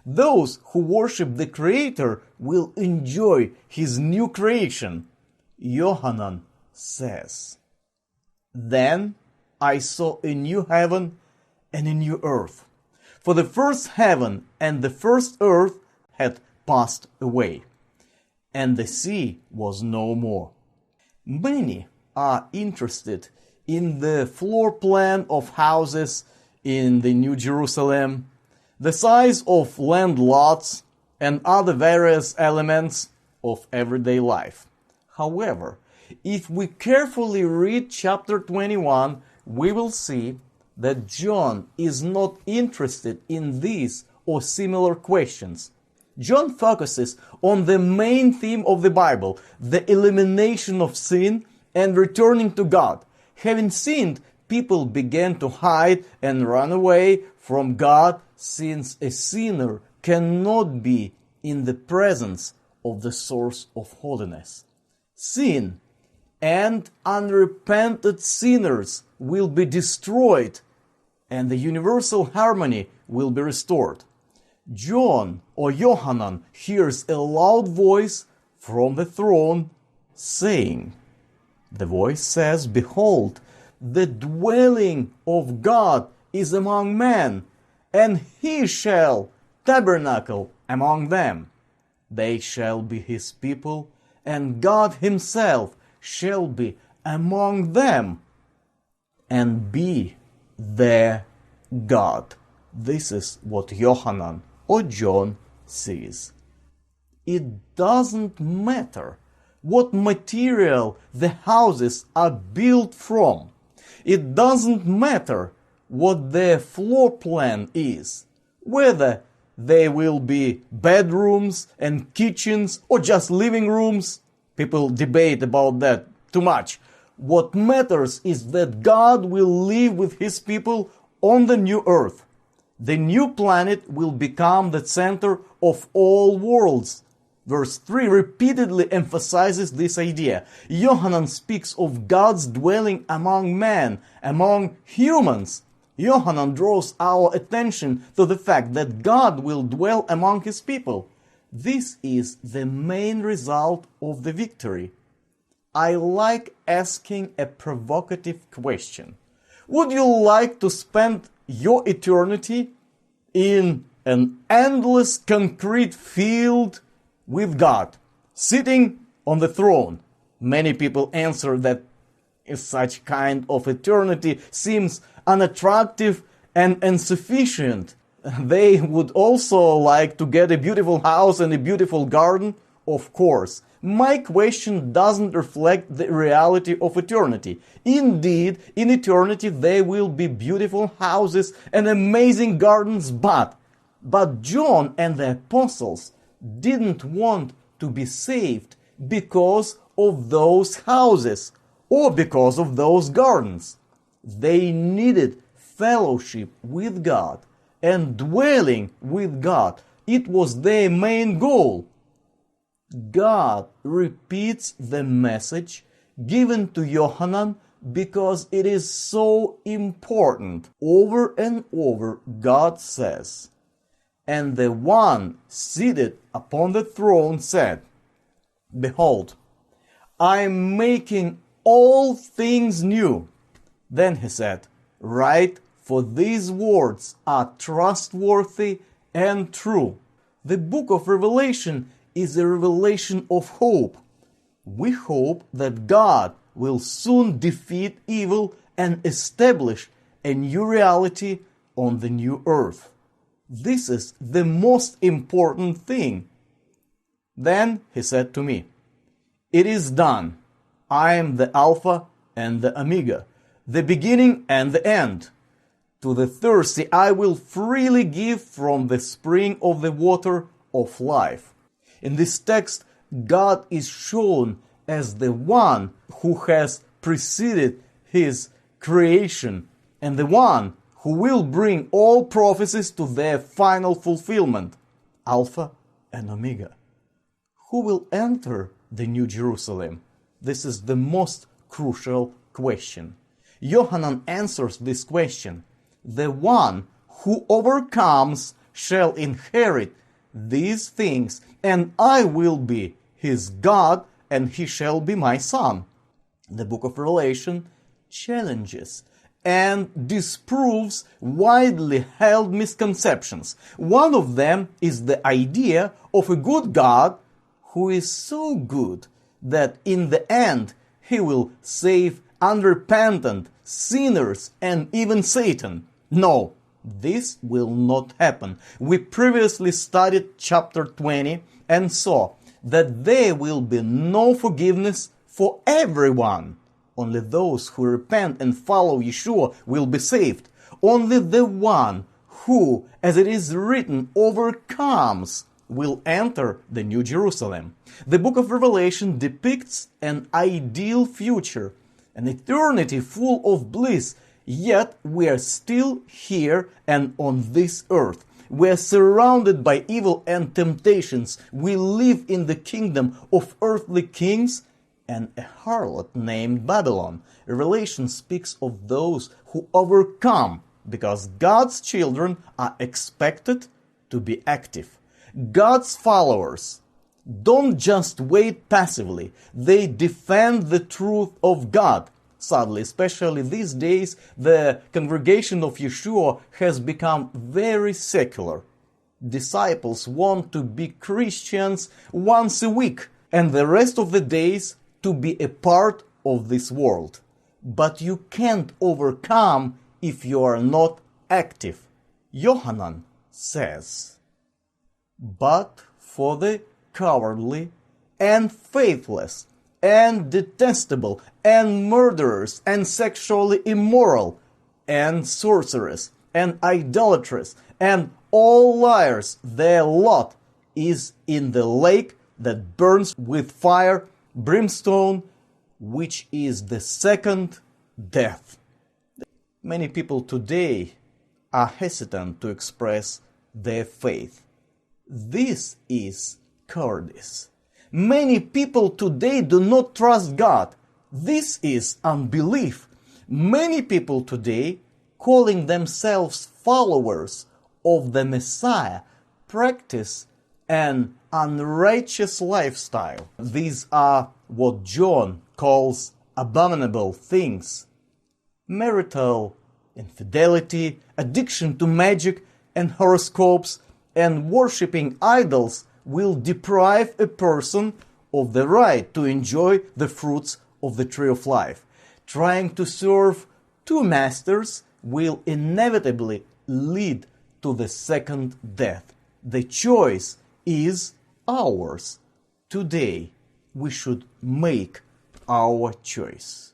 Those who worship the Creator will enjoy His new creation. Yohanan says, "Then I saw a new heaven and a new earth. For the first heaven and the first earth had passed away, and the sea was no more." Many are interested in the floor plan of houses in the New Jerusalem, the size of land lots, and other various elements of everyday life. However, if we carefully read chapter 21, we will see that John is not interested in these or similar questions. John focuses on the main theme of the Bible, the elimination of sin and returning to God. Having sinned, people began to hide and run away from God, since a sinner cannot be in the presence of the source of holiness. Sin and unrepented sinners will be destroyed, and the universal harmony will be restored. John or Yohanan hears a loud voice from the throne saying, the voice says, "Behold, the dwelling of God is among men, and He shall tabernacle among them. They shall be His people, and God Himself shall be among them, and be their God." This is what Yohanan or John sees. It doesn't matter what material the houses are built from. It doesn't matter what their floor plan is, whether they will be bedrooms and kitchens or just living rooms. People debate about that too much. What matters is that God will live with His people on the new earth. The new planet will become the center of all worlds. Verse 3 repeatedly emphasizes this idea. Yohanan speaks of God's dwelling among men, among humans. Yohanan draws our attention to the fact that God will dwell among His people. This is the main result of the victory. I like asking a provocative question. Would you like to spend your eternity in an endless concrete field with God, sitting on the throne? Many people answer that such kind of eternity seems unattractive and insufficient. They would also like to get a beautiful house and a beautiful garden. Of course, my question doesn't reflect the reality of eternity. Indeed, in eternity there will be beautiful houses and amazing gardens, but John and the apostles didn't want to be saved because of those houses or because of those gardens. They needed fellowship with God and dwelling with God. It was their main goal. God repeats the message given to Yohanan because it is so important. Over and over, God says, "And the one seated upon the throne said, Behold, I am making all things new." Then He said, "Write, for these words are trustworthy and true." The book of Revelation is a revelation of hope. We hope that God will soon defeat evil and establish a new reality on the new earth. This is the most important thing. Then He said to me, "It is done. I am the Alpha and the Omega, the beginning and the end. To the thirsty I will freely give from the spring of the water of life." In this text, God is shown as the one who has preceded His creation and the one who will bring all prophecies to their final fulfillment. Alpha and Omega. Who will enter the New Jerusalem? This is the most crucial question. Yohanan answers this question. The one who overcomes shall inherit these things, and I will be his God, and he shall be my son. The book of Revelation challenges and disproves widely held misconceptions. One of them is the idea of a good God who is so good that in the end he will save unrepentant sinners and even Satan. No, this will not happen. We previously studied chapter 20 and saw that there will be no forgiveness for everyone. Only those who repent and follow Yeshua will be saved. Only the one who, as it is written, overcomes will enter the New Jerusalem. The book of Revelation depicts an ideal future, an eternity full of bliss, yet we are still here and on this earth. We are surrounded by evil and temptations. We live in the kingdom of earthly kings and a harlot named Babylon. Revelation speaks of those who overcome, because God's children are expected to be active. God's followers don't just wait passively, they defend the truth of God. Sadly, especially these days, the congregation of Yeshua has become very secular. Disciples want to be Christians once a week, and the rest of the days to be a part of this world. But you can't overcome if you are not active. Yohanan says, "But for the cowardly and faithless and detestable and murderers and sexually immoral and sorcerers and idolaters and all liars, their lot is in the lake that burns with fire, brimstone, which is the second death." Many people today are hesitant to express their faith. This is cowardice. Many people today do not trust God. This is unbelief. Many people today, calling themselves followers of the Messiah, practice an unrighteous lifestyle. These are what John calls abominable things: marital infidelity, addiction to magic and horoscopes, and worshipping idols will deprive a person of the right to enjoy the fruits of the tree of life. Trying to serve two masters will inevitably lead to the second death. The choice is ours. Today, we should make our choice.